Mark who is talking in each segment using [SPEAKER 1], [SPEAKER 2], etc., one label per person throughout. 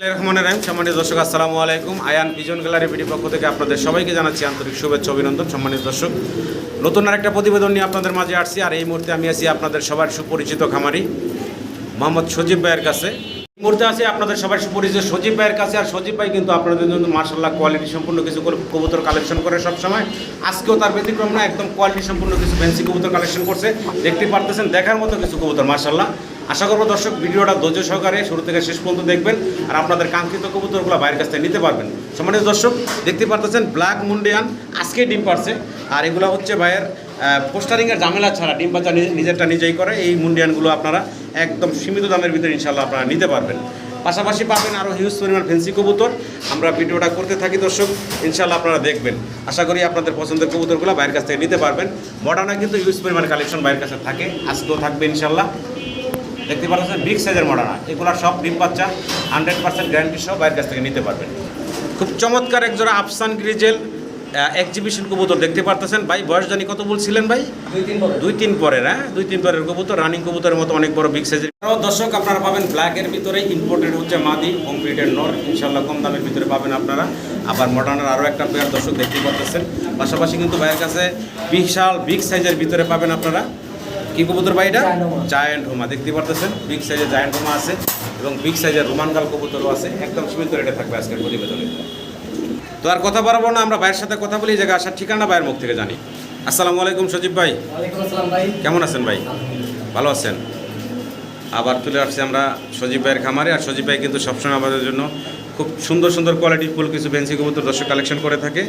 [SPEAKER 1] রহমানির সম্মানিত দর্শক আসসালামু আলাইকুম। আয়ান ভিজন গ্যালারি ভিডিও পক্ষ থেকে আপনাদের সবাইকে জানাচ্ছি আন্তরিক শুভেচ্ছা অভিনন্দন। সম্মানিত দর্শক, নতুন আরেকটা প্রতিবেদন নিয়ে আপনাদের মাঝে আসছি। আর এই মুহূর্তে আমি আছি আপনাদের সবার সুপরিচিত খামারি মোহাম্মদ সজীব ভাইয়ের কাছে। এই মুহূর্তে আছি আপনাদের সবার সুপরিচিত সজীব ভাইয়ের কাছে। আর সজীব ভাই কিন্তু আপনাদের জন্য মাশাআল্লাহ কোয়ালিটি সম্পূর্ণ কিছু কবুতর কালেকশন করে সবসময়। আজকেও তার ব্যতিক্রম না, একদম কোয়ালিটি সম্পূর্ণ কিছু ফ্যান্সি কবুতর কালেকশন করছে। দেখতে পারতেছেন, দেখার মতো কিছু কবুতর মাশাআল্লাহ। আশা করবো দর্শক ভিডিওটা ধৈর্য সহকারে শুরু থেকে শেষ পর্যন্ত দেখবেন আর আপনাদের কাঙ্ক্ষিত কবুতরগুলো বাইরের কাছ থেকে নিতে পারবেন। সম্মানিত দর্শক, দেখতে পারতেছেন ব্ল্যাক মুন্ডিয়ান আজকে ডিম পারছে। আর এগুলো হচ্ছে ভাইয়ের পোস্টারিংয়ের ঝামেলা ছাড়া ডিম বাচ্চা নিজেরটা নিজেই করে। এই মুন্ডিয়ানগুলো আপনারা একদম সীমিত দামের ভিতরে ইনশাল্লাহ আপনারা নিতে পারবেন। পাশাপাশি পাবেন আরও হিউজ পরিমাণ ফ্যান্সি কবুতর। আমরা ভিডিওটা করতে থাকি দর্শক, ইনশাল্লাহ আপনারা দেখবেন। আশা করি আপনাদের পছন্দের কবুতরগুলো বাইরের কাছ থেকে নিতে পারবেন। মডার্নে কিন্তু হিউজ পরিমাণ কালেকশন বাইরের কাছে থাকে, আজকেও থাকবে ইনশাল্লাহ। দেখতে পাচ্ছেন বিগ সাইজের মডার্না, এগুলো সব ডিম বাচ্চা 100% গ্যারান্টি সহ বাইরের কাছ থেকে নিতে পারবেন। খুব চমৎকার একজোড়া আফসান গ্রিজেল এক্সিবিশন কবুতর দেখতে পারতেছেন। ভাই বয়স জানি কত বলছিলেন ভাই? 2-3 পরের। হ্যাঁ, 2-3 পরের কবুতর, রানিং কবুতরের মতো অনেক বড় বিগ সাইজের। দর্শক আপনারা পাবেন ব্ল্যাকের ভিতরে, ইম্পোর্টেড হচ্ছে মাদি, কমপ্লিটেড নর, ইনশাল্লাহ কম দামের ভিতরে পাবেন আপনারা। আবার মডার্নের আরও একটা পেয়ার দর্শক দেখতে পারতেছেন। পাশাপাশি কিন্তু ভাইয়ের কাছে বিশাল বিগ সাইজের ভিতরে পাবেন আপনারা কি কবুতর ভাই? এটা জায়ান্ট হোমা দেখতে পারতেছেন। বিগ সাইজের জায়ান্ট হোমা আছে এবং বিগ সাইজের রোমান গাল কবুতরও আছে। একদম সীমিত রেটে থাকবে আজকের প্রতিবেদনে। তো আর কথা বাড়াবো না, আমরা ভাইয়ের সাথে কথা বলি। এই জায়গায় আসার ঠিকানা ভাইয়ের মুখ থেকে জানি। আসসালামু আলাইকুম সজীব ভাই।
[SPEAKER 2] ওয়ালাইকুম আসসালাম ভাই।
[SPEAKER 1] কেমন আছেন ভাই? ভালো আছেন? আবার চলে আসছি আমরা সজীব ভাইয়ের খামারে। আর সজীব ভাই কিন্তু সবসময় আমাদের জন্য খুব সুন্দর সুন্দর কোয়ালিটির ফুল কিছু ফ্যান্সি কবুতর দর্শক কালেকশন করে থাকে।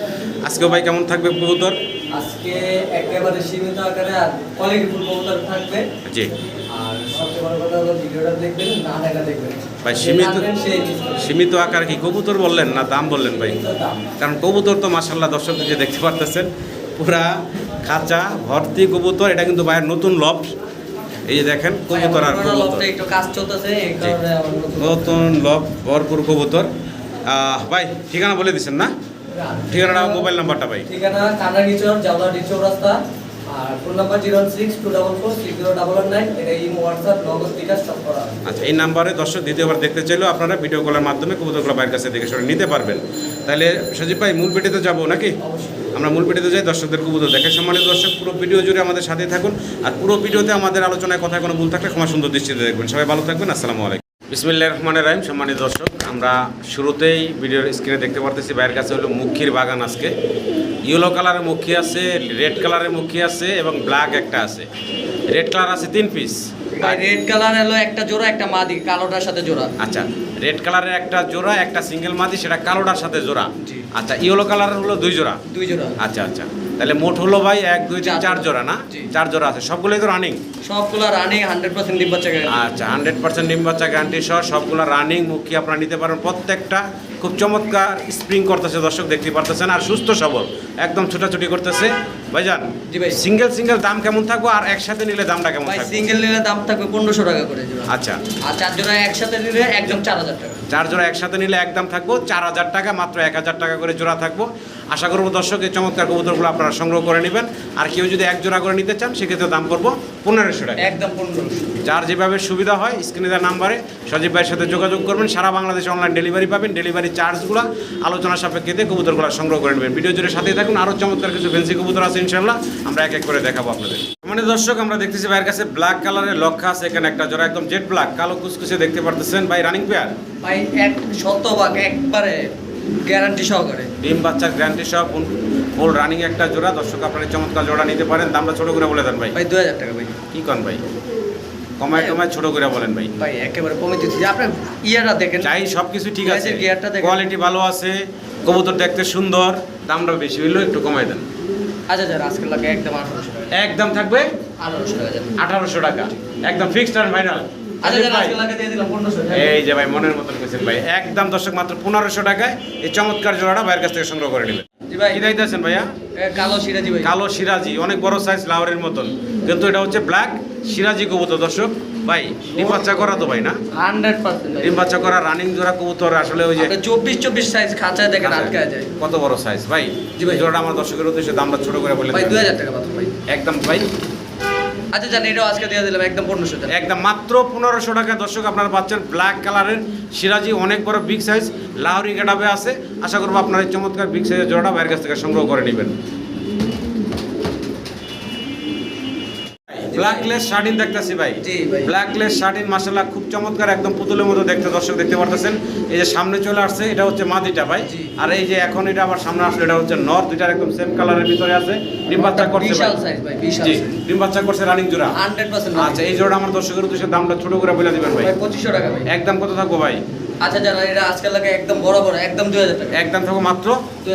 [SPEAKER 1] আজকেও ভাই কেমন থাকবে কবুতর?
[SPEAKER 2] আজকে একেবারে সীমিত আকারে আর কোয়ালিটি ফুল কবুতর থাকবে।
[SPEAKER 1] জি।
[SPEAKER 2] আর সবচেয়ে বড় কথা হলো ভিডিওটা দেখবেন, না দেখা দেখবেন
[SPEAKER 1] ভাই সীমিত আকারে কি কবুতর বললেন না দাম বললেন ভাই? কারণ কবুতর তো মাশাআল্লাহ দর্শক যে দেখতে পারতেছেন পুরা খাঁচা ভর্তি কবুতর। এটা কিন্তু ভাইয়ের নতুন লফট। এই যে দেখেন কবুতর আর কবুতর,
[SPEAKER 2] একটু কাজ চলতেছে এই কারণে
[SPEAKER 1] নতুন লফট ভরপুর কবুতর। ভাই ঠিকানা বলে দিচ্ছেন না? ঠিকানাটা, মোবাইল নাম্বারটা ভাই?
[SPEAKER 2] ঠিকানা কানাগিচর জাওলাডি চৌরাস্তা। আর ফোন নাম্বার 0624460099। এটা ইমো হোয়াটসঅ্যাপ নগদ বিকাশ সব করা।
[SPEAKER 1] আচ্ছা, এই নাম্বারে দর্শক দ্বিতীয়বার দেখতে চাইলেও আপনারা ভিডিও কলের মাধ্যমে কবুতরগুলো বাইরের কাছে দেখে শুনে নিতে পারবেন। তাহলে সজীব ভাই মূল ভিডিওতে যাবো নাকি? আমরা মূল ভিডিওতে যাই, দর্শকদের কবুতর দেখে। সম্মানিত দর্শক, পুরো ভিডিও জুড়ে আমাদের সাথে থাকুন। আর পুরো ভিডিওতে আমাদের আলোচনায় কথায় কোনো ভুল থাকলে ক্ষমা সুন্দর দৃষ্টিতে দেখবেন। সবাই ভালো থাকবেন। আসসালামু আলাইকুম। বিসমিল্লাহির রহমানির রহিম। সম্মানিত দর্শক, আমরা শুরুতেই ভিডিওর স্ক্রিনে দেখতে পারতেছি বাইরের কাছে হলো মুখির বাগান। আজকে ইয়েলো কালারের মুখী আছে, রেড কালারের মুখী আছে এবং ব্ল্যাক একটা আছে। রেড কালার আছে 3 পিস।
[SPEAKER 2] আর রেড কালার হলো একটা জোড়া, একটা মাদি কালোটার সাথে জোড়া।
[SPEAKER 1] আচ্ছা, রেড কালারের একটা জোড়া, একটা সিঙ্গেল মাদি, সেটা কালোটার সাথে জোড়া। আচ্ছা, ইয়েলো কালারের হলো 2 জোড়া।
[SPEAKER 2] 2 জোড়া।
[SPEAKER 1] আচ্ছা আচ্ছা, তাহলে মোট হলো ভাই 1 2 3 4 জোড়া না? 4 জোড়া আছে। সবগুলোই তো রানিং?
[SPEAKER 2] সবগুলো রানিং 100% ডিম বাচ্চা গ্যারান্টি।
[SPEAKER 1] আচ্ছা, 100% ডিম বাচ্চা গ্যারান্টি সহ সবগুলো রানিং মুখী আপনারা নিতে পারেন। প্রত্যেকটা খুব চমৎকার স্প্রিং করতেছে দর্শক দেখতে পারতেছেন। আর সুস্থ সবল, একদম ছোটাছুটি করতেছে। ভাইজান
[SPEAKER 2] জি ভাই।
[SPEAKER 1] সিঙ্গেল দাম কেমন থাকবো আর একসাথে নিলে দামটা কেমন
[SPEAKER 2] ভাই
[SPEAKER 1] থাকবে?
[SPEAKER 2] সিঙ্গেল নিলে দাম থাকবে 1500 টাকা করে জোড়া।
[SPEAKER 1] আচ্ছা।
[SPEAKER 2] আর 4 জোড়া একসাথে নিলে একদম 4000 টাকা।
[SPEAKER 1] 4 জোড়া একসাথে নিলে একদম থাকবো 4000 টাকা, মাত্র 1000 টাকা করে জোড়া থাকবো। আশা করবো দর্শক এই চমৎকার কবুতরগুলো আপনারা সংগ্রহ করে নেবেন। আর কেউ যদি 1 জোড়া করে নিতে চান সেক্ষেত্রে দাম করবো 1500 টাকা।
[SPEAKER 2] একদম 1500।
[SPEAKER 1] যার যেভাবে সুবিধা হয় স্ক্রিনে দেওয়া নাম্বারে সজীব ভাইয়ের সাথে যোগাযোগ করবেন। সারা বাংলাদেশে অনলাইন ডেলিভারি পাবেন। ডেলিভারি চার্জগুলো আলোচনা সাপেক্ষে কবুতরগুলো সংগ্রহ করে নেবেন। ভিডিও জুড়ে সাথেই থাকুন। আরও চমৎকার কিছু ফ্যান্সি কবুতর আছে ইনশাল্লাহ, আমরা এক এক করে দেখাবো আপনাদের। মানে দর্শক, আমরা দেখতেছি ভাইয়ের কাছে ব্ল্যাক কালারের লক্ষা আছে। এখানে একটা জোড়া একদম জেড ব্ল্যাক, কালো কুচকুচে দেখতে পারতেছেন ভাই। রানিং পেয়ার
[SPEAKER 2] ভাই 100% একবারে গ্যারান্টি সহকারে
[SPEAKER 1] ডিম বাচ্চার গ্যারান্টি সহ ফুল রানিং একটা জোড়া। দর্শক আপনারা চমৎকার জোড়া নিতে পারেন। দামটা ছোট করে বলে দেন ভাই।
[SPEAKER 2] ভাই 2000 টাকা ভাই।
[SPEAKER 1] কি কন ভাই? কমায় ছোট করে বলেন ভাই।
[SPEAKER 2] ভাই একেবারে কমে দিচ্ছি। আপনার ইয়াটা দেখেন,
[SPEAKER 1] চাই সব কিছু ঠিক আছে,
[SPEAKER 2] গিয়ারটা দেখেন,
[SPEAKER 1] কোয়ালিটি ভালো আছে, কবুতর দেখতে সুন্দর, দামটা বেশি হইলেও একটু কমাই দেন।
[SPEAKER 2] আচ্ছা স্যার, আজকের লাগে একদম 1800 টাকা।
[SPEAKER 1] একদম থাকবে
[SPEAKER 2] 1800 টাকা।
[SPEAKER 1] 1800 টাকা একদম ফিক্সড আর ফাইনাল।
[SPEAKER 2] আচ্ছা স্যার, আজকের লাগে দিয়ে দিলাম 1500 টাকা।
[SPEAKER 1] এই যে ভাই মনের মতন কইছেন ভাই, একদম দর্শক মাত্র 1500 টাকায় এই চমৎকার জোড়াটা ভাইয়ের কাছ থেকে সংগ্রহ করে নেবেন।
[SPEAKER 2] জি ভাই।
[SPEAKER 1] কি দাইতেছেন ভাইয়া?
[SPEAKER 2] কালো সিরাজি ভাই।
[SPEAKER 1] কালো সিরাজি, অনেক বড় সাইজ, লাহোরের মতন, কিন্তু এটা হচ্ছে ব্ল্যাক সিরাজি কবুতর। দর্শক ভাই ডিম বাচ্চা করা তো ভাই না?
[SPEAKER 2] 100%
[SPEAKER 1] ডিম বাচ্চা করা রানিং জোড়া কবুতর। আসলে ওই যে
[SPEAKER 2] 24 সাইজ খাঁচায় দেখেন আটকায় যায়।
[SPEAKER 1] কত বড় সাইজ ভাই। জি ভাই, জোড়াটা আমার দর্শকের উদ্দেশ্যে দামটা ছোট করে বলে
[SPEAKER 2] ভাই 2000 টাকা মাত্র ভাই।
[SPEAKER 1] একদম ভাই
[SPEAKER 2] আচ্ছা জান, এটাও আজকে দিয়ে দিলাম একদম 1500 টাকা।
[SPEAKER 1] একদম মাত্র 1500 টাকা দর্শক আপনারা পাচ্ছেন ব্ল্যাক কালারের সিরাজি, অনেক বড় বিগ সাইজ লাহোরি গেটাবে আছে। আশা করবো আপনারা এই চমৎকার বিগ সাইজের জোড়াটা ভাইয়ের কাছ থেকে সংগ্রহ করে নেবেন। ব্ল্যাকলেস শার্টিন দেখতেছি ভাই,
[SPEAKER 2] জি ভাই।
[SPEAKER 1] ব্ল্যাকলেস শার্টিন মাশাআল্লাহ খুব চমৎকার, একদম পুতুলের মতো দেখতে দর্শক দেখতে পারতেছেন। এই যে সামনে চলে আসছে এটা হচ্ছে মাদিটা ভাই,
[SPEAKER 2] জি।
[SPEAKER 1] আর এই যে এখন এটা আবার সামনে আসলে এটা হচ্ছে নর, দুইটার একদম সেম কালারের ভিতরে আছে। ডিম বাচ্চা করছে
[SPEAKER 2] বিশাল
[SPEAKER 1] ভাই,
[SPEAKER 2] সাইজ ভাই, বিশাল
[SPEAKER 1] জি
[SPEAKER 2] size।
[SPEAKER 1] ডিম বাচ্চা করছে রানিং জোড়া।
[SPEAKER 2] 100%
[SPEAKER 1] আচ্ছা এই জোড়া আমার দর্শকের উদ্দেশ্যে দামটা ছোট করে বলে দিবেন ভাই।
[SPEAKER 2] ভাই 2500 টাকা ভাই।
[SPEAKER 1] একদম কত থাকবো ভাই?
[SPEAKER 2] আচ্ছা জান, এটা আজকাল লাগে একদম বড় বড় একদম 2000 টাকা।
[SPEAKER 1] একদম থাকবো মাত্র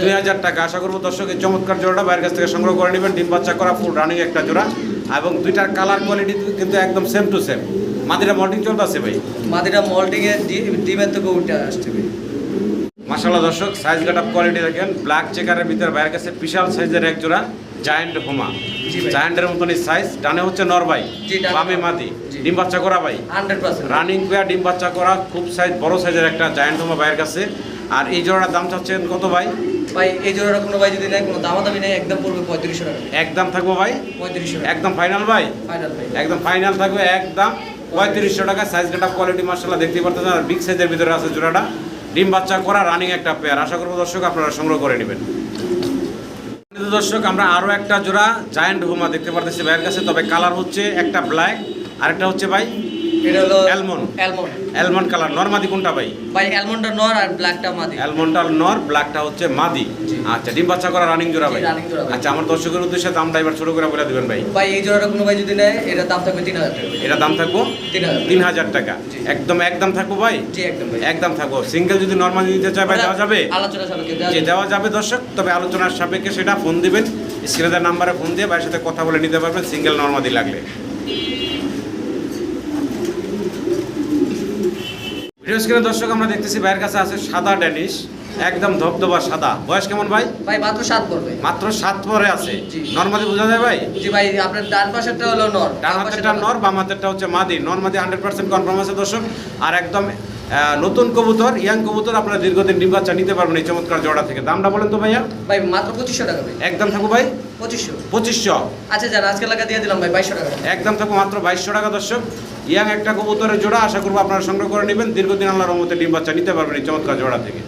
[SPEAKER 1] 2000 টাকা। আশা করবো দর্শক এই চমৎকার জোড়াটা বাইরের কাছ থেকে সংগ্রহ করে নেবেন। ডিম বাচ্চা করা ফুল রানিং একটা জোড়া, এবং দুইটার কালার কোয়ালিটি কিন্তু একদম সেম টু সেম। মাদিরা মল্টিং চলতেছে ভাই,
[SPEAKER 2] মাদিরা মল্টিং এর ডিমের থেকে উঠে আসছে ভাই।
[SPEAKER 1] মাশাআল্লাহ দর্শক সাইজ কাট কোয়ালিটি দেখেন, ব্ল্যাক চেকারের ভিতরে বাইরের কাছে বিশাল সাইজের এক জোড়া জায়ান্ট হোমা,
[SPEAKER 2] জি ভাই।
[SPEAKER 1] জায়ান্টের মতনই সাইজ। ডানে হচ্ছে নর ভাই,
[SPEAKER 2] জি, ডানে
[SPEAKER 1] বামে
[SPEAKER 2] নর।
[SPEAKER 1] মাদি,
[SPEAKER 2] জি।
[SPEAKER 1] ডিম বাচ্চা করা ভাই
[SPEAKER 2] 100%
[SPEAKER 1] রানিং পেয়ার, ডিম বাচ্চা করা খুব সাইজ বড় সাইজের একটা জায়ান্ট হোমা ভাইয়ের কাছে। আর এই জোড়াটার দাম চাচ্ছেন কত ভাই?
[SPEAKER 2] ভাই এই জোড়াটা কোনো ভাই যদি নেয় কোনো দামাদামি নেই, একদম পড়বে 3500 টাকা।
[SPEAKER 1] একদম থাকবো ভাই
[SPEAKER 2] 3500 টাকা
[SPEAKER 1] একদম ফাইনাল ভাই,
[SPEAKER 2] ফাইনাল ভাই।
[SPEAKER 1] একদম ফাইনাল থাকবে একদম 3500 টাকা। সাইজ কাটা কোয়ালিটি মাশাআল্লাহ দেখতে পারতেছেন, আর বিগ সাইজের ভিতরে আছে জোড়াটা, ডিম বাচ্চা করা রানিং একটা পেয়ার। আশা করবো দর্শক আপনারা সংগ্রহ করে নেবেন। দর্শক আমরা আরো একটা জোড়া জায়ান্ট হোমা দেখতে পারতেছি ভাইয়ের কাছে, তবে কালার হচ্ছে একটা ব্ল্যাক আর একটা হচ্ছে ভাই
[SPEAKER 2] এটা হলো
[SPEAKER 1] অ্যালমন্ড।
[SPEAKER 2] অ্যালমন্ড
[SPEAKER 1] অ্যালমন্ড কালার, নরমাদি কোনটা ভাই?
[SPEAKER 2] ভাই। অ্যালমন্ডটা নর আর ব্ল্যাকটা মাদি।
[SPEAKER 1] অ্যালমন্ডটা নর, ব্ল্যাকটা হচ্ছে মাদি।
[SPEAKER 2] জি।
[SPEAKER 1] আচ্ছা ডিম বাচ্চা করা রানিং জোড়া
[SPEAKER 2] জি,
[SPEAKER 1] ভাই।
[SPEAKER 2] running জোড়া ভাই।
[SPEAKER 1] আচ্ছা আমার দর্শকের উদ্দেশ্যে দামটা এবার ছোট করে বলে দিবেন ভাই।
[SPEAKER 2] ভাই এই জোড়াটা কোনো ভাই যদি নেয় এটার দাম থাকবে 3000 টাকা ভাই।
[SPEAKER 1] এটা দাম থাকবো
[SPEAKER 2] 3000
[SPEAKER 1] 3000 টাকা।
[SPEAKER 2] জি।
[SPEAKER 1] একদম একদম থাকবো ভাই,
[SPEAKER 2] জি একদম ভাই।
[SPEAKER 1] একদম থাকবো। সিঙ্গেল যদি নরমালি নিতে চায় ভাই দেওয়া যাবে?
[SPEAKER 2] আলোচনা সাপেক্ষে
[SPEAKER 1] যে দেওয়া যাবে দর্শক, তবে আলোচনার সাপেক্ষে সেটা ফোন দিবেন, স্ক্রিনে নাম্বারে ফোন দিয়ে ভাইয়ের সাথে কথা বলে নিতে পারবেন সিঙ্গেল নরমাদি লাগলে। ভিডিও স্ক্রিনে দর্শক আমরা দেখতেছি ভাইয়ের কাছে আছে সাদা ড্যানিশ, একদম ধবধবা সাদা। বয়স কেমন ভাই?
[SPEAKER 2] ভাই মাত্র 7 পড়বে।
[SPEAKER 1] মাত্র 7 পরে আছে।
[SPEAKER 2] জি।
[SPEAKER 1] নরমাদি বোঝা যায় ভাই?
[SPEAKER 2] জি ভাই, আপনার ডান পাশেরটা হলো নর,
[SPEAKER 1] ডান হাতেরটা নর, বাম হাতেরটা হচ্ছে মাদি। নরমাদি 100% কনফার্ম আছে দর্শক। আর একদম নতুন কবুতর, ইয়াং কবুতর, আপনারা দীর্ঘদিন ডিম বাচ্চা নিতে পারবেন এই চমৎকার জোড়া থেকে। দামটা বলেন তো ভাইয়া?
[SPEAKER 2] ভাই মাত্র 2500 টাকা ভাই।
[SPEAKER 1] একদম থাকবো ভাই
[SPEAKER 2] 2500।
[SPEAKER 1] 2500।
[SPEAKER 2] আচ্ছা জান, আজকে লাগা দিয়ে দিলাম ভাই 2200 টাকা।
[SPEAKER 1] একদম থাকবো মাত্র 2200 টাকা দর্শক। ইয়াং একটা কবুতরের জোড়া, আশা করবো আপনারা সংগ্রহ করে নেবেন। দীর্ঘদিন আল্লাহর রহমতে ডিম বাচ্চা নিতে পারবেন এই চমৎকার জোড়া থেকে।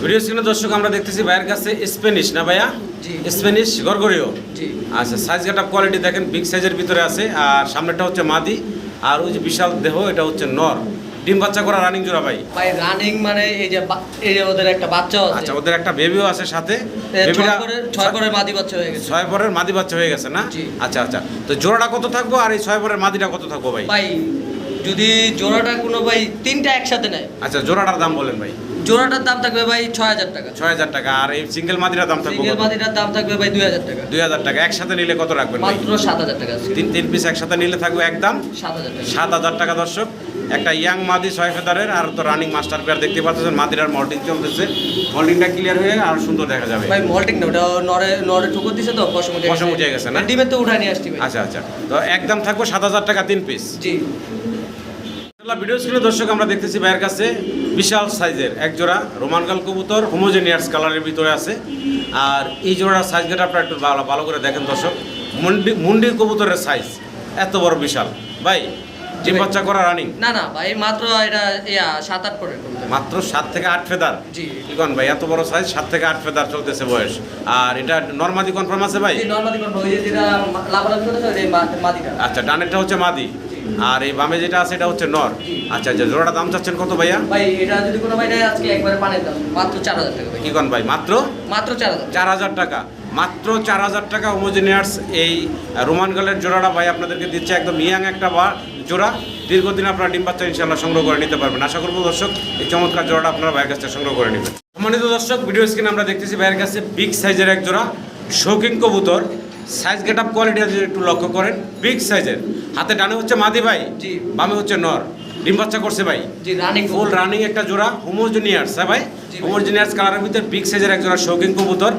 [SPEAKER 1] ভিডিও স্ক্রিনে দর্শক আমরা দেখতেছি ভাইয়ের কাছে স্প্যানিশ না ভাইয়া?
[SPEAKER 2] জি।
[SPEAKER 1] স্প্যানিশ গরগরিও।
[SPEAKER 2] জি।
[SPEAKER 1] আচ্ছা সাইজ কাটা কোয়ালিটি দেখেন, বিগ সাইজের ভিতরে আছে। আর সামনেটা হচ্ছে মাদি, আর ওই যে বিশাল দেহ এটা হচ্ছে নর। ডিম বাচ্চা করা রানিং জোড়া ভাই।
[SPEAKER 2] ভাই রানিং মানে এই যে ওদের একটা বাচ্চা আছে।
[SPEAKER 1] আচ্ছা ওদের একটা বেবিও আছে সাথে।
[SPEAKER 2] 6 পরের মাদি বাচ্চা হয়ে গেছে।
[SPEAKER 1] 6 পরের মাদি বাচ্চা হয়ে গেছে না?
[SPEAKER 2] জি।
[SPEAKER 1] আচ্ছা আচ্ছা, তো জোড়াটা কত থাকবো আর এই 6 পরের মাদিটা কত থাকবো ভাই?
[SPEAKER 2] ভাই যদি জোড়াটা কোনো ভাই তিনটা একসাথে নেয়,
[SPEAKER 1] আচ্ছা জোড়াটার দাম বলেন ভাই।
[SPEAKER 2] জোড়াটার দাম থাকবে ভাই 6000 টাকা।
[SPEAKER 1] 6000 টাকা। আর এই সিঙ্গেল মাদিটার দাম থাকবে
[SPEAKER 2] সিঙ্গেল
[SPEAKER 1] কত?
[SPEAKER 2] মাদিটার দাম থাকবে ভাই 2000 টাকা।
[SPEAKER 1] 2000 টাকা। একসাথে নিলে কত রাখবেন ভাই?
[SPEAKER 2] মাত্র 7000 টাকা আছে।
[SPEAKER 1] তিন পিস একসাথে নিলে থাকবে একদম
[SPEAKER 2] 7000 টাকা।
[SPEAKER 1] 7000 টাকা দর্শক। একটা ইয়াং মাদি 6 ফেদারের, আর তো রানিং মাস্টার পেয়ার দেখতে পাচ্ছেন। মাদিরার মল্টিং চলতেছে, মল্টিংটা ক্লিয়ার হয়ে আর সুন্দর দেখা যাবে।
[SPEAKER 2] ভাই মল্টিং না, ওটা নরে ঠুকর দিছে তো পশম
[SPEAKER 1] উঠে গেছে না?
[SPEAKER 2] ডিমের তো উঠায় নিয়ে আসছি ভাই।
[SPEAKER 1] আচ্ছা আচ্ছা, তো একদম থাকবো 7000 টাকা 3 পিস।
[SPEAKER 2] জি।
[SPEAKER 1] ভিডিও স্ক্রিনে দর্শক আমরা দেখতেছি ভাইয়ের কাছে বিশাল সাইজের এক জোড়া রোমানগাল কবুতর, হোমোজেনিয়াস কালারের ভিতরে আছে। আর এই জোড়ার সাইজ গেটা আপনারা একটু ভালো করে দেখেন দর্শক। মুন্ডি কবুতরের সাইজ এত বড় বিশাল ভাই। ডিম বাচ্চা করা রানিং?
[SPEAKER 2] না না ভাই, মাত্র এটা 7-8 পরে
[SPEAKER 1] মাত্র 7 থেকে 8 ফেদার।
[SPEAKER 2] জি।
[SPEAKER 1] কি কোন ভাই, এত বড় সাইজ, 7 থেকে 8 ফেদার চলতেছে বয়স। আর এটা নরমাদি কনফার্ম আছে ভাই?
[SPEAKER 2] জি নরমালি কোন ওই যে যেটা লাভালাভি করতেছে এই মাদিটা।
[SPEAKER 1] আচ্ছা ডানেরটা হচ্ছে মাদি, আর এই বামে যেটা আছে এটা হচ্ছে নর। আচ্ছা আচ্ছা, জোড়াটা দাম চাচ্ছেন কত ভাইয়া?
[SPEAKER 2] ভাই এটা যদি কোনো ভাই নেয় আজকে একবারে পানের দাম মাত্র 4000 টাকা ভাই।
[SPEAKER 1] কি কোন ভাই, মাত্র 4000 টাকা। মাত্র 4000 টাকা হোমোজেনিয়াস এই রোমান গালের জোড়াটা ভাই আপনাদেরকে দিচ্ছে। একদম ইয়াং একটা জোড়া, দীর্ঘদিন আপনারা ডিম বাচ্চা ইনশাল্লাহ সংগ্রহ করে নিতে পারবেন। আশা করবো দর্শক এই চমৎকার জোড়াটা আপনারা ভাইয়ের কাছ থেকে সংগ্রহ করে নেবেন। সম্মানিত দর্শক, ভিডিও স্ক্রিনে আমরা দেখতেছি ভাইয়ের কাছে বিগ সাইজের এক জোড়া শৌখিন কবুতর। সাইজ গেট আপ কোয়ালিটি একটু লক্ষ্য করেন, বিগ সাইজের। হাতে ডানে হচ্ছে মাদি ভাই,
[SPEAKER 2] জি।
[SPEAKER 1] বামে হচ্ছে নর। ডিম বাচ্চা করছে ভাই।
[SPEAKER 2] জি রানিং
[SPEAKER 1] ফুল রানিং একটা জোড়া হোমোজেনিয়াস। হ্যাঁ ভাই,
[SPEAKER 2] জি।
[SPEAKER 1] হোমোজেনিয়াস কালারের ভিতরে বিগ সাইজের এক জোড়া শৌখিন কবুতর।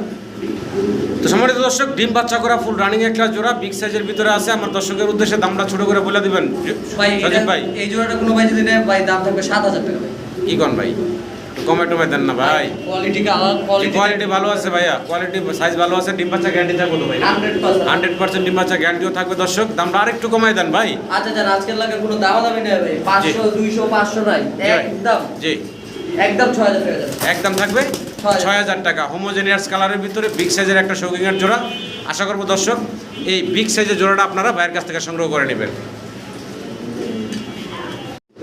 [SPEAKER 1] তো সম্মানিত দর্শক, ডিম বাচ্চা করা ফুল রানিং একটা জোড়া বিগ সাইজের ভিতরে আছে। আমার দর্শকের উদ্দেশ্যে দামটা ছোট করে বলে দিবেন
[SPEAKER 2] ভাই।
[SPEAKER 1] সজীব ভাই।
[SPEAKER 2] এই জোড়াটা কোনো ভাই যদি নেয় ভাই দাম থাকবে 7000 টাকা ভাই।
[SPEAKER 1] কি কোন ভাই? কমে টমে দেন না ভাই।
[SPEAKER 2] কোয়ালিটি কালার
[SPEAKER 1] কোয়ালিটি ভালো আছে ভাইয়া, কোয়ালিটি সাইজ ভালো আছে, ডিম বাচ্চা গ্যারান্টি থাকবে তো ভাই?
[SPEAKER 2] 100%।
[SPEAKER 1] 100% ডিম বাচ্চা গ্যারান্টিও থাকবে দর্শক। দামটা আরেকটু কমাই দেন ভাই।
[SPEAKER 2] আচ্ছা জান, আজকের লাগে কোনো দামাদামি নেই ভাই, 500 200 500 নাই, একদম
[SPEAKER 1] জি
[SPEAKER 2] একদম 6000 টাকা যাবে।
[SPEAKER 1] একদম থাকবে 6000 টাকা। হোমোজেনিয়াস কালারের ভিতরে বিগ সাইজের একটা শৌখিনের জোড়া। আশা করবো দর্শক এই বিগ সাইজের জোড়াটা আপনারা ভাইয়ের কাছ থেকে সংগ্রহ করে নেবেন।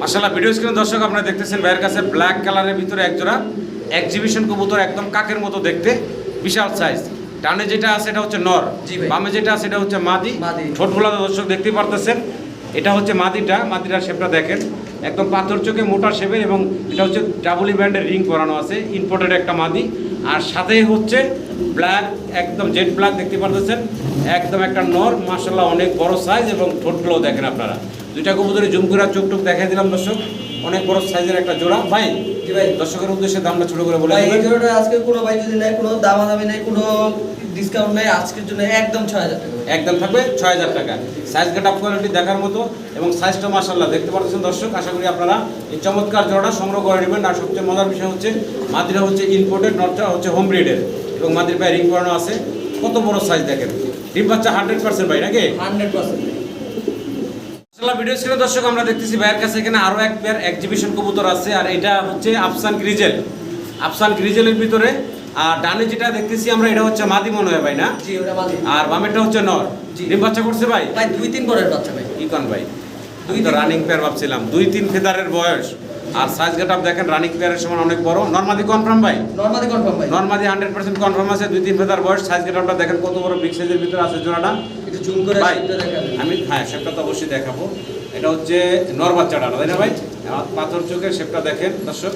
[SPEAKER 1] মাশাআল্লাহ, ভিডিও স্ক্রিনে দর্শক আপনারা দেখতেছেন ভাইয়ের কাছে ব্ল্যাক কালারের ভিতরে এক জোড়া এক্সিবিশন কবুতর, একদম কাকের মতো দেখতে, বিশাল সাইজ। ডানে যেটা আছে এটা হচ্ছে নর,
[SPEAKER 2] জি ভাই।
[SPEAKER 1] বামে যেটা আছে এটা হচ্ছে মাদি।
[SPEAKER 2] মাদি।
[SPEAKER 1] ঠোঁটগুলো দর্শক দেখতেই পারতেছেন, এটা হচ্ছে মাদিটার শেপটা দেখেন, একদম পাথর চোখে মোটা শেপের, এবং এটা হচ্ছে ডাবলি ব্যান্ডের রিং করানো আছে, ইম্পোর্টেড একটা মাদি। আর সাথে হচ্ছে ব্ল্যাক, একদম জেড ব্ল্যাক দেখতে পারতেছেন, একদম একটা নর। মাশাআল্লাহ অনেক বড় সাইজ, এবং ঠোঁটগুলো দেখেন আপনারা। দুইটা কবুতরে জুম করে চোখ টোক দেখাই দিলাম দর্শক, অনেক বড় সাইজের একটা জোড়া। ভাই
[SPEAKER 2] জি ভাই।
[SPEAKER 1] দর্শকের উদ্দেশ্যে দামটা ছোট করে বলে
[SPEAKER 2] ভাই এই
[SPEAKER 1] দিবেন।
[SPEAKER 2] জোড়াটা আজকে কোনো ভাই যদি নেয়, কোনো দামাদামি নেই, কোনো ডিসকাউন্ট নেই, আজকের জন্য একদম 6000 টাকা।
[SPEAKER 1] একদম থাকবে 6000 টাকা। সাইজ কাট আপ কোয়ালিটি দেখার মতো, এবং সাইজটা মাশাআল্লাহ দেখতে পাচ্ছেন দর্শক। আশা করি আপনারা এই চমৎকার জোড়াটা সংগ্রহ করে নেবেন। আর সবচেয়ে মজার বিষয় হচ্ছে মাদিরা হচ্ছে ইম্পোর্টেড, নটটা হচ্ছে হোম ব্রিডের, এবং মাদির পায়ে রিং করানো আছে। কত বড় সাইজ দেখেন, ডিম বাচ্চা 100% ভাই নাকি?
[SPEAKER 2] 100%।
[SPEAKER 1] মাশাআল্লাহ, ভিডিও স্ক্রিনে দর্শক আমরা দেখতেছি ভাইয়ের কাছে এখানে আরো এক পেয়ার এক্সিবিশন কবুতর আছে, আর এটা হচ্ছে আফসান গ্রিজেল। আফসান গ্রিজেলের ভিতরে আর ডানে যেটা দেখতেছি আমরা এটা হচ্ছে মাদি মনে হয় ভাই না?
[SPEAKER 2] জি ওটা মাদি।
[SPEAKER 1] আর বামেরটা হচ্ছে নর।
[SPEAKER 2] জি।
[SPEAKER 1] ডিম বাচ্চা করছে ভাই?
[SPEAKER 2] ভাই 2-3 পরের বাচ্চা ভাই।
[SPEAKER 1] কি কন ভাই?
[SPEAKER 2] দুই
[SPEAKER 1] তো
[SPEAKER 2] তিন-
[SPEAKER 1] রানিং পেয়ার ভাবছিলাম, 2-3 ফেদারের বয়স। আর সাইজ গেটআপ দেখেন রানিং পেয়ারের সমান অনেক বড়। নরমাদি কনফার্ম ভাই?
[SPEAKER 2] নরমালি কনফার্ম ভাই।
[SPEAKER 1] নরমাদি 100% কনফার্ম আছে, 2-3 ফেদার বয়স। সাইজ গেটআপটা দেখেন কত বড় বিগ সাইজের ভিতরে আছে জোড়াটা।
[SPEAKER 2] একটু জুম করে
[SPEAKER 1] ভাই
[SPEAKER 2] সেটা দেখাবেন।
[SPEAKER 1] আমি শেপটা তো অবশ্যই দেখাবো। এটা হচ্ছে নর বাচ্চাটা, তাই না ভাই? আর পাথর চোখের শেপটা দেখেন দর্শক।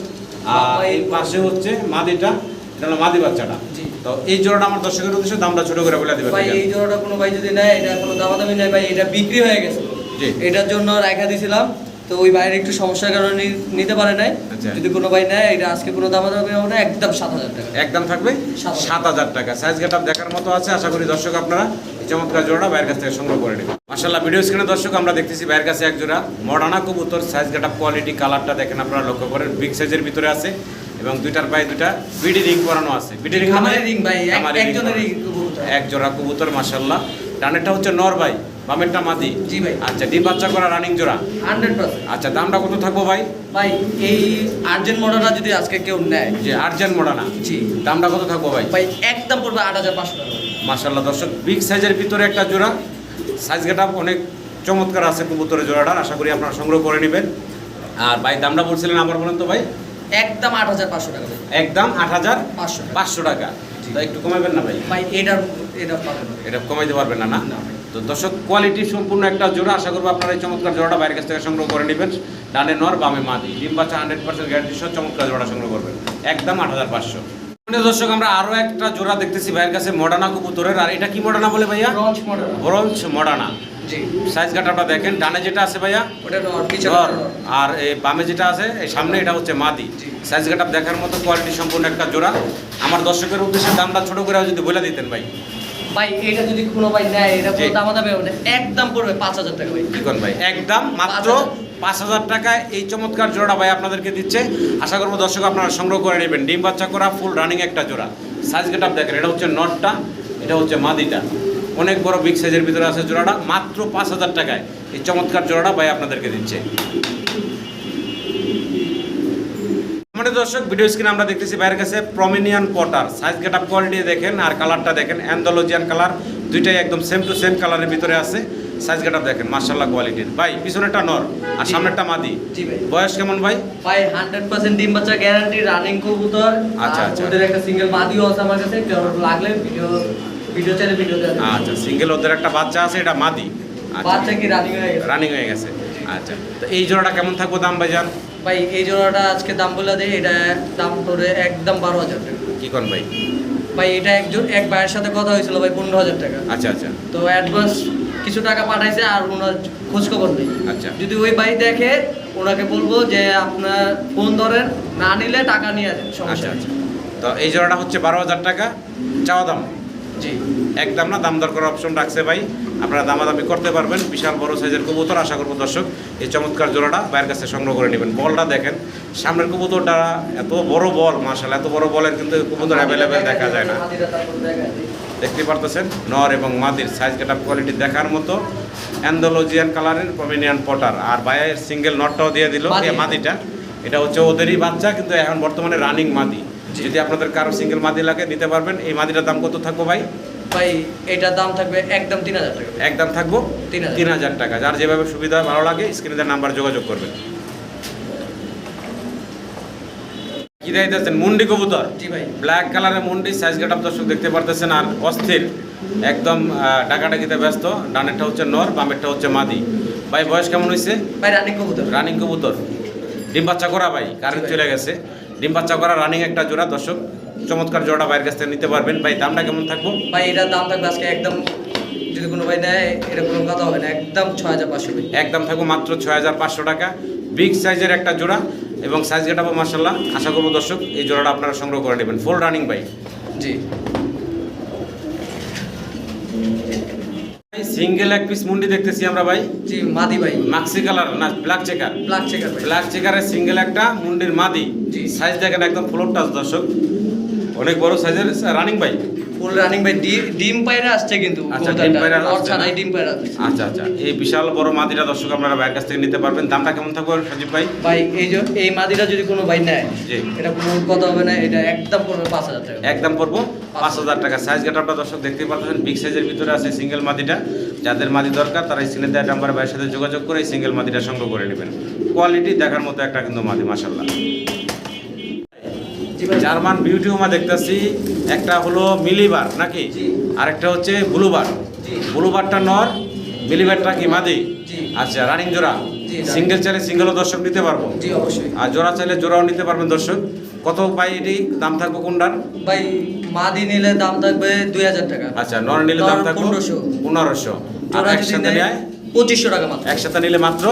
[SPEAKER 1] আর এই পাশে হচ্ছে মাদিটা, এটা হলো মাদি বাচ্চাটা।
[SPEAKER 2] জি।
[SPEAKER 1] তো এই জোড়াটা আমার দর্শকের উদ্দেশ্যে দামটা ছোট করে বলে দিবেন
[SPEAKER 2] ভাই এই জোড়াটা কোনো ভাই যদি নেয়, এটা কোনো দামাদামি নেই ভাই, এটা বিক্রি হয়ে গেছে।
[SPEAKER 1] জি।
[SPEAKER 2] এটার জন্য রাখা দিয়েছিলাম, তো ওই ভাইয়ের একটু সমস্যার কারণে নিতে পারে নাই।
[SPEAKER 1] আচ্ছা।
[SPEAKER 2] যদি কোনো ভাই নেয়, এটা আজকে কোনো দামাদামি হবে না, একদম 7000 টাকা।
[SPEAKER 1] একদম থাকবে 7000 টাকা। সাইজ গেটআপ দেখার মতো আছে। আশা করি দর্শক আপনারা এই চমৎকার জোড়াটা ভাইয়ের কাছ থেকে সংগ্রহ করে নেবেন। মাশাআল্লাহ, ভিডিও স্ক্রিনে দর্শক আমরা দেখতেছি ভাইয়ের কাছে এক জোড়া মডার্না কবুতর। সাইজ গেটআপ কোয়ালিটি কালারটা দেখেন আপনারা লক্ষ্য করেন, বিগ সাইজের ভিতরে আছে, এবং দুইটার পায়ে দুইটা বিডি রিং করানো আছে। বিডি রিং
[SPEAKER 2] খামারের ring ভাই, একজনের ring
[SPEAKER 1] করানো।
[SPEAKER 2] কবুতর।
[SPEAKER 1] এক জোড়া কবুতর মাশাআল্লাহ। ডানেরটা হচ্ছে নর ভাই, বামেরটা মাদি।
[SPEAKER 2] জি ভাই।
[SPEAKER 1] আচ্ছা, ডিম বাচ্চা করা রানিং জোড়া।
[SPEAKER 2] 100%।
[SPEAKER 1] আচ্ছা, দামটা কত থাকবো ভাই?
[SPEAKER 2] ভাই এই আর্জেন্ট মডেলটা যদি আজকে কেউ নেয়,
[SPEAKER 1] যে আর্জেন্ট মডার্না,
[SPEAKER 2] জি
[SPEAKER 1] দামটা কত থাকবো ভাই?
[SPEAKER 2] ভাই একদম পড়বে 8500 টাকা।
[SPEAKER 1] মাশাআল্লাহ দর্শক, বিগ সাইজের ভিতরে একটা জোড়া। সাইজ গেটআপ অনেক চমৎকার আছে কবুতরের জোড়াটার। আশা করি আপনারা সংগ্রহ করে নেবেন। আর ভাই দামটা বলছিলেন আবার বলেন তো ভাই?
[SPEAKER 2] একদম 8500 টাকা ভাই।
[SPEAKER 1] একদম 8500
[SPEAKER 2] 500
[SPEAKER 1] টাকা। তো একটু কমাবেন না ভাই?
[SPEAKER 2] ভাই এটা পাবেন না।
[SPEAKER 1] এটা কমাইতে পারবেন না? না।
[SPEAKER 2] না ভাই।
[SPEAKER 1] তো দর্শক, কোয়ালিটি সম্পূর্ণ একটা জোড়া। আশা করবো আপনারা এই চমৎকার জোড়াটা বাইরের কাছ থেকে সংগ্রহ করে নেবেন। ডানে নর, বামে মাদি, ডিম বাচ্চা 100% গ্যারান্টি সহ চমৎকার জোড়া সংগ্রহ করবেন, একদম 8500। দর্শক আমরা আরো একটা জোড়া দেখতেছি ভাইয়ের কাছে মডার্না কবুতরের। আর এটা কি মডার্না বলে ভাইয়া?
[SPEAKER 2] Bronze model.
[SPEAKER 1] ব্রঞ্জ মডার্না।
[SPEAKER 2] জি
[SPEAKER 1] সাইজ কাটাটা দেখেন, ডানে যেটা আছে ভাইয়া
[SPEAKER 2] ওটা নর, পিছনে
[SPEAKER 1] নর,
[SPEAKER 2] নর।
[SPEAKER 1] আর এই বামে যেটা আছে এই সামনে এটা হচ্ছে মাদি।
[SPEAKER 2] জি।
[SPEAKER 1] সাইজ কাটাপ দেখার মতো, কোয়ালিটি সম্পূর্ণ একটা জোড়া। আমার দর্শকের উদ্দেশ্যে দামটা ছোট করে যদি বলে দিতেন ভাই।
[SPEAKER 2] ভাই এটা যদি কোনো ভাই নেয়, এটা
[SPEAKER 1] জি।
[SPEAKER 2] কোনো দামাদামি হবে না, একদম পড়বে 5000 টাকা ভাই।
[SPEAKER 1] কি কোন ভাই? একদম মাত্র 5000 টাকায় এই চমৎকার জোড়াটা ভাই আপনাদেরকে দিচ্ছে। আশা করবো দর্শক আপনারা সংগ্রহ করে নেবেন। ডিম বাচ্চা করা ফুল রানিং একটা জোড়া। সাইজ গেটআপ দেখেন, এটা হচ্ছে নটটা, এটা হচ্ছে মাদিটা। অনেক বড় বিগ সাইজের ভিতরে আছে জোড়াটা। মাত্র 5000 টাকায় এই চমৎকার জোড়াটা ভাই আপনাদেরকে দিচ্ছে। আমাদের দর্শক, ভিডিও স্ক্রিনে আমরা দেখতেছি ভাইয়ের কাছে প্রমিনিয়ান পটার। সাইজ গেটআপ কোয়ালিটি দেখেন, আর কালারটা দেখেন, অ্যান্ডালুজিয়ান কালার। দুইটাই একদম সেম টু সেম কালারের ভিতরে আছে। সাইজ গেটআপ দেখেন মাশাআল্লাহ কোয়ালিটির। ভাই পিছনেরটা নর আর
[SPEAKER 2] জি।
[SPEAKER 1] সামনেরটা মাদি।
[SPEAKER 2] জি ভাই।
[SPEAKER 1] বয়স কেমন ভাই?
[SPEAKER 2] ভাই 100% ডিম বাচ্চা গ্যারান্টি, রানিং কবুতর।
[SPEAKER 1] আচ্ছা,
[SPEAKER 2] আর
[SPEAKER 1] আচ্ছা।
[SPEAKER 2] ওদের একটা সিঙ্গেল মাদিও আছে আমার কাছে, কেউ লাগলে ভিডিও চাইলে ভিডিও দেওয়া যাবে।
[SPEAKER 1] আচ্ছা, সিঙ্গেল ওদের একটা বাচ্চা আছে, এটা মাদি।
[SPEAKER 2] বাচ্চা কি রানিং হয়ে গেছে?
[SPEAKER 1] রানিং হয়ে গেছে। আচ্ছা, তো এই জোড়াটা কেমন থাকবো দাম ভাইজান?
[SPEAKER 2] ভাই এই জোড়াটা আজকে দাম বলে দেয়, এটা দাম পড়বে একদম 12000 টাকা।
[SPEAKER 1] কি কোন ভাই?
[SPEAKER 2] ভাই এটা এক ভাইয়ের সাথে কথা হয়েছিল ভাই 15000 টাকা।
[SPEAKER 1] আচ্ছা আচ্ছা
[SPEAKER 2] তো অ্যাডভান্স কিছু টাকা পাঠাইছে, আর ওনার খোঁজ খবর নেই।
[SPEAKER 1] আচ্ছা।
[SPEAKER 2] যদি ওই ভাই দেখে, ওনাকে বলবো যে আপনার ফোন ধরেন, না নিলে টাকা নিয়ে আসেন,
[SPEAKER 1] আচ্ছা
[SPEAKER 2] সমস্যা নেই।
[SPEAKER 1] আচ্ছা। তো এই জোড়াটা হচ্ছে 12000 টাকা চাওয়া দাম।
[SPEAKER 2] জি
[SPEAKER 1] একদম না, দাম দর করার অপশন রাখছে ভাই, আপনারা দামাদামি করতে পারবেন। বিশাল বড় সাইজের কবুতর, আশা করবো দর্শক এই চমৎকার জোড়াটা ভাইয়ের কাছে সংগ্রহ করে নেবেন। বলটা দেখেন, সামনের কবুতরটা এত বড় বল, মাশাআল্লাহ, এত বড় বলের কিন্তু কবুতর অ্যাভেলেবেল দেখা যায় না।
[SPEAKER 2] মাদিটা তারপর দেখাই দিই।
[SPEAKER 1] দেখতে পারতেছেন নর এবং মাদির সাইজ গেটআপ কোয়ালিটি দেখার মতো, অ্যান্ডালুজিয়ান কালারের পমেনিয়ান পটার। আর ভাইয়ের সিঙ্গেল নটটাও দিয়ে দিল,
[SPEAKER 2] মাদি।
[SPEAKER 1] এই মাদিটা এটা হচ্ছে ওদেরই বাচ্চা, কিন্তু এখন বর্তমানে রানিং মাদি। যদি আপনাদের কারো সিঙ্গেল মাদি লাগে নিতে পারবেন। এই মাদিটার দাম কত থাকবো ভাই?
[SPEAKER 2] ভাই এটার দাম থাকবে একদম 3000 টাকা।
[SPEAKER 1] একদম থাকবো
[SPEAKER 2] 3000
[SPEAKER 1] 3000 টাকা। যার যেভাবে সুবিধা ভালো লাগে স্ক্রিনে নাম্বার যোগাযোগ করবেন। কি দেখতেছেন? মুন্ডি কবুতর,
[SPEAKER 2] জি ভাই।
[SPEAKER 1] ব্ল্যাক কালারের মুন্ডি, সাইজ গেটআপ দর্শক দেখতে পারতেছেন। আর অস্থির একদম ডাকাডাকিতে ব্যস্ত। ডানেরটা হচ্ছে নর, বামেরটা হচ্ছে মাদি। ভাই বয়স কেমন হয়েছে?
[SPEAKER 2] ভাই রানিং কবুতর।
[SPEAKER 1] রানিং কবুতর, ডিম বাচ্চা করা ভাই, কারেন্ট চলে গেছে। ডিম বাচ্চা করা রানিং একটা জোড়া দর্শক, চমৎকার জোড়াটা ভাইয়ের কাছ থেকে নিতে পারবেন। ভাই দামটা কেমন থাকবো?
[SPEAKER 2] ভাই এটার দাম থাকবে আজকে একদম, যদি কোনো ভাই নেয় এটা কোনো কথা হবে না, একদম 6500 ভাই।
[SPEAKER 1] একদম থাকবো মাত্র 6500 টাকা। বিগ সাইজের একটা জোড়া এবং সাইজ গেটাবো মাশাআল্লাহ। আশা করবো দর্শক এই জোড়াটা আপনারা সংগ্রহ করে নেবেন। ফুল রানিং ভাই।
[SPEAKER 2] জি
[SPEAKER 1] সিঙ্গেল এক পিস মুন্ডি দেখতেছি আমরা ভাই,
[SPEAKER 2] জি মাদি ভাই।
[SPEAKER 1] মাক্সি কালার না ব্ল্যাক চেকার?
[SPEAKER 2] ব্ল্যাক চেকার ভাই।
[SPEAKER 1] ব্ল্যাক চেকারের সিঙ্গেল একটা মুন্ডির মাদি।
[SPEAKER 2] জি।
[SPEAKER 1] সাইজ দেখেন একদম ফ্লোর টাচ দর্শক, অনেক বড় সাইজের রানিং ভাই।
[SPEAKER 2] ফুল রানিং ভাই। ডিম পায়রা আসছে কিন্তু
[SPEAKER 1] আচ্ছা,
[SPEAKER 2] কবুতরটা।
[SPEAKER 1] ডিম পায়রা
[SPEAKER 2] নর
[SPEAKER 1] আসছে
[SPEAKER 2] ছাড়াই
[SPEAKER 1] না?
[SPEAKER 2] ডিম পায়রা আসছে।
[SPEAKER 1] আচ্ছা আচ্ছা, এই বিশাল বড় মাদিটা দর্শক আপনারা ভাইয়ের কাছ থেকে নিতে পারবেন। দামটা কেমন থাকবে সজীব ভাই?
[SPEAKER 2] ভাই এই মাদিটা যদি কোনো ভাই নেয়
[SPEAKER 1] জি।
[SPEAKER 2] এটা কোনো কথা হবে না, এটা একদম পড়বে 5000 টাকা।
[SPEAKER 1] একদম পড়বো 5000 টাকা। সাইজ গেটআপটা দর্শক দেখতেই পাচ্ছেন, বিগ সাইজের ভিতরে আছে সিঙ্গেল মাদিটা। যাদের মাদি দরকার তারা স্ক্রিনে দেওয়া নাম্বারে ভাইয়ের সাথে যোগাযোগ করে এই সিঙ্গেল মাদিটা সংগ্রহ করে নেবেন। কোয়ালিটি দেখার মতো একটা কিন্তু মাদি মাশাআল্লাহ।
[SPEAKER 2] জি ভাই।
[SPEAKER 1] জার্মান বিউটি উমা দেখতেছি, একটা হলো মিলিবার নাকি,
[SPEAKER 2] জি।
[SPEAKER 1] আরেকটা হচ্ছে ব্লুবার।
[SPEAKER 2] জি।
[SPEAKER 1] ব্লুবারটা নর, মিলিবারটা কি মাদি?
[SPEAKER 2] জি।
[SPEAKER 1] আচ্ছা, রানিং জোড়া।
[SPEAKER 2] জি,
[SPEAKER 1] সিঙ্গেল চাইলে সিঙ্গেলও দর্শক নিতে পারবো,
[SPEAKER 2] জি অবশ্যই।
[SPEAKER 1] আর জোড়া চাইলে জোড়াও নিতে পারবেন দর্শক। কত পাই এটি দাম থাকবো কোনটার?
[SPEAKER 2] ভাই মাদি নিলে দাম থাকবে 2000 টাকা।
[SPEAKER 1] আচ্ছা, নর নিলে দাম
[SPEAKER 2] নর
[SPEAKER 1] থাকবে
[SPEAKER 2] 1500।
[SPEAKER 1] 1500। আর
[SPEAKER 2] জোড়া যদি
[SPEAKER 1] একসাথে
[SPEAKER 2] নেয়
[SPEAKER 1] নেয়
[SPEAKER 2] 2500 টাকা মাত্র।
[SPEAKER 1] একসাথে নিলে মাত্র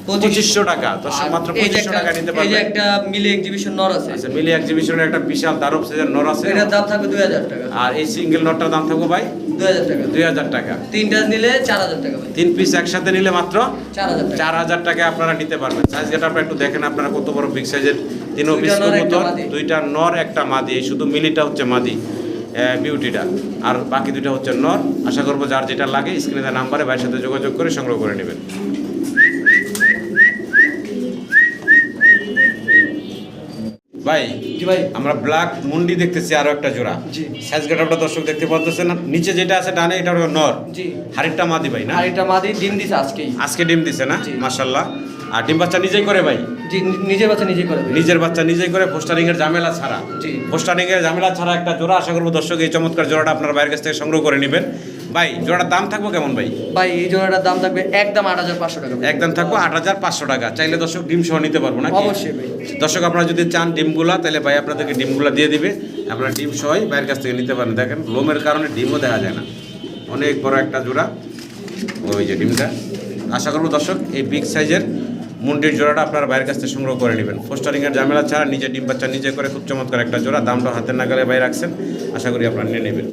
[SPEAKER 1] 2500 টাকা দর্শক,
[SPEAKER 2] আর
[SPEAKER 1] মাত্র
[SPEAKER 2] এই যে
[SPEAKER 1] 2500 টাকা নিতে
[SPEAKER 2] এই যে
[SPEAKER 1] পারবেন।
[SPEAKER 2] একটা মিলি এক্সিবিশন নর আছে,
[SPEAKER 1] আচ্ছা, মিলি এক্সিবিশনের একটা বিশাল দারব সাইজের নর আছে,
[SPEAKER 2] এটার দাম থাকবে 2000 টাকা।
[SPEAKER 1] আর এই সিঙ্গেল নটটার দাম থাকবে ভাই
[SPEAKER 2] 2000 টাকা।
[SPEAKER 1] 2000 টাকা।
[SPEAKER 2] তিনটা নিলে 4000 টাকা ভাই।
[SPEAKER 1] 3 পিস একসাথে নিলে মাত্র
[SPEAKER 2] 4000 টাকা।
[SPEAKER 1] 4000 টাকা আপনারা নিতে পারবেন। সাইজ গেটআপটা একটু দেখেন আপনারা, কত বড় বিগ সাইজের। 3 পিস
[SPEAKER 2] দুইটা নর, একটা
[SPEAKER 1] কবুতর,
[SPEAKER 2] মাদি।
[SPEAKER 1] 2টা নর একটা মাদি। এই শুধু মিলিটা হচ্ছে মাদি বিউটিটা, আর বাকি 2টা হচ্ছে নর। আশা করবো যার যেটা লাগে স্ক্রিনে নাম্বারে ভাইয়ের সাথে যোগাযোগ করে সংগ্রহ করে নেবেন। ভাই
[SPEAKER 2] জি ভাই।
[SPEAKER 1] আমরা ব্ল্যাক মুন্ডি দেখতেছি আরো একটা জোড়া।
[SPEAKER 2] জি।
[SPEAKER 1] সাইজ গেটআপটা দর্শক দেখতে পাচ্ছেন না, নিচে যেটা আছে ডানে এটা হলো নর,
[SPEAKER 2] জি।
[SPEAKER 1] হাড়িটা মাদি ভাই না?
[SPEAKER 2] আর এটা মাদি ডিম দিছে আজকেই।
[SPEAKER 1] আজকে ডিম দিছে না?
[SPEAKER 2] জি।
[SPEAKER 1] মাশাআল্লাহ। আর ডিম বাচ্চা নিজেই করে ভাই?
[SPEAKER 2] জি নিজের বাচ্চা নিজে করে ভাই।
[SPEAKER 1] নিজের বাচ্চা নিজেই করে, পোস্টারিং এর ঝামেলা ছাড়া।
[SPEAKER 2] জি।
[SPEAKER 1] পোস্টারিং এর ঝামেলা ছাড়া একটা জোড়া। আশা করবো দর্শক এই চমৎকার জোড়াটা আপনার বাইরের কাছ থেকে সংগ্রহ করে নেবেন। ভাই জোড়াটার দাম থাকবো কেমন ভাই?
[SPEAKER 2] ভাই এই জোড়াটার দাম থাকবে একদম 8500 টাকা ভাই।
[SPEAKER 1] একদম থাকবো 8500 টাকা। চাইলে দর্শক ডিম সহ নিতে পারবো না?
[SPEAKER 2] অবশ্যই ভাই।
[SPEAKER 1] দর্শক আপনারা যদি চান ডিমগুলা, তাহলে ভাই আপনাদেরকে ডিমগুলা দিয়ে দিবে, আপনারা ডিম সহই বাইরের কাছ থেকে নিতে পারেন। দেখেন লোমের কারণে ডিমও দেখা যায় না, অনেক বড় একটা জোড়া। ওই যে ডিমটা। আশা করবো দর্শক এই বিগ সাইজের মুন্ডির জোড়াটা আপনারা বাইরের কাছ থেকে সংগ্রহ করে নেবেন। পোস্টারিং এর ঝামেলা ছাড়া নিজে ডিম বাচ্চা নিজে করে, খুব চমৎকার একটা জোড়া। দামটা হাতের নাগালে বাইরে রাখছেন, আশা করি আপনারা নিয়ে নেবেন।